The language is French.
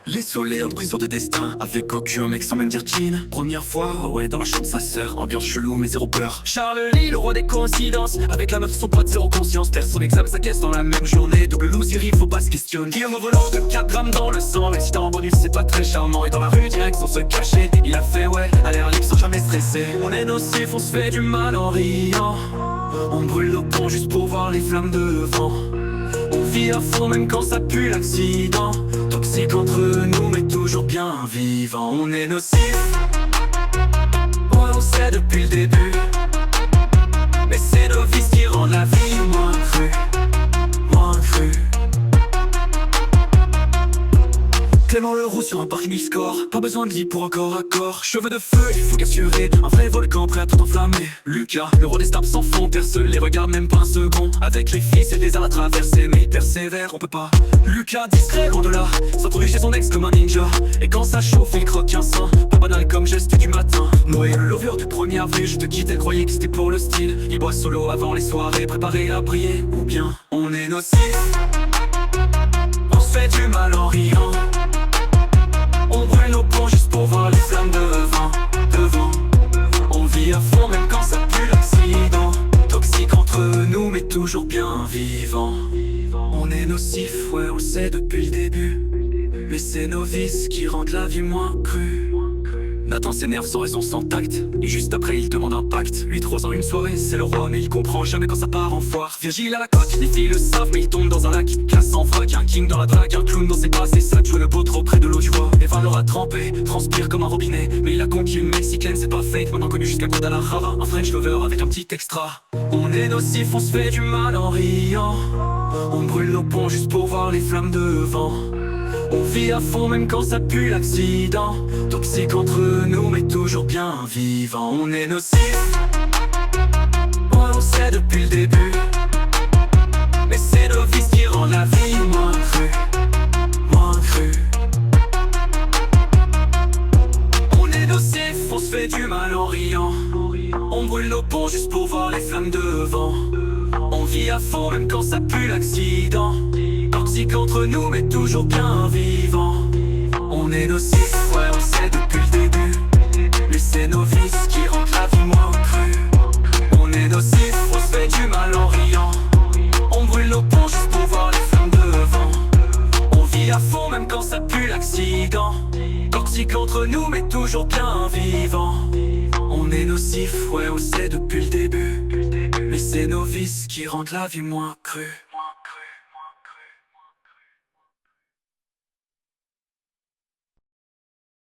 Les soleils, briseurs de destin, avec aucun mec sans même dire jean. Première fois, ouais, dans la chambre de sa sœur, ambiance chelou mais zéro peur. Charles Lee, le roi des coïncidences, avec la meuf son pote, zéro conscience. Terre son examen, sa caisse dans la même journée. Double loose, il faut pas se questionner. Guillaume au volant de 4 grammes dans le sang. Mais si t'es en bonus, c'est pas très charmant. Et dans la rue, direct sans se cacher, il a fait ouais, à l'air libre sans jamais stresser. On est nocif, on se fait du mal en riant. On brûle nos ponts juste pour voir les flammes devant. On vit à fond même quand ça pue l'accident. Toxique entre nous mais toujours bien vivant. On est nocif, ouais on sait depuis le début. Mais c'est nos vices qui rendent la vie moins crue, moins crue. Clément Leroux sur un parking score. Pas besoin de lit pour un corps à corps. Cheveux de feu, il faut qu'assurer. Un vrai volcan prêt à tout enflammer. Lucas, le roi des stars sans fond. Personne les regarde même pas un second. Avec les filles c'est des arts à traverser. Mais il persévère, on peut pas. Lucas discret, loin de là. S'introduit chez son ex comme un ninja. Et quand ça chauffe, il croque un sein. Pas banal comme geste du matin. Noé, le lover du 1er avril. Je te quitte, elle croyait que c'était pour le style. Il boit solo avant les soirées, préparé à briller. Ou bien, on est nocif. On se fait du mal en riant. On brûle nos ponts juste pour voir les flammes devant, devant. On vit à fond même quand ça pue l'accident. Toxique entre nous mais toujours bien vivant. On est nocif, ouais on le sait depuis le début. Mais c'est nos vices qui rendent la vie moins crue. Nathan s'énerve sans raison, sans tact. Et juste après il demande un pacte. Lui 3 ans une soirée, c'est le roi mais il comprend jamais quand ça part en foire. Virgile à la coque, les filles le savent mais il tombe dans un lac. Casse en vrac, un king dans la drague, un clown dans ses bras. C'est ça de jouer le beau trop près de l'eau tu vois. Evan l'aura trempé, transpire comme un robinet. Mais il a conquis une mexicaine, c'est pas fake. Maintenant connu jusqu'à Guadalajara. Un French lover avec un petit extra. On est nocif, on se fait du mal en riant. On brûle nos ponts juste pour voir les flammes devant. On vit à fond même quand ça pue l'accident. Toxique entre nous mais toujours bien vivant. On est nocif, ouais on sait depuis le début. Mais c'est nos vices qui rendent la vie moins crue, moins crue. On est nocif, on se fait du mal en riant. On brûle nos ponts juste pour voir les flammes devant. On vit à fond même quand ça pue l'accident. Toxique entre nous mais toujours bien vivant. On est nocif, ouais on sait depuis le début. Mais c'est nos vices qui rendent la vie moins crue. On est nocif, on se fait du mal en riant. On brûle nos ponts juste pour voir les flammes devant. On vit à fond même quand ça pue l'accident. Toxique entre nous mais toujours bien vivant. On est nocif, ouais on sait depuis le début. Mais c'est nos vices qui rendent la vie moins crue.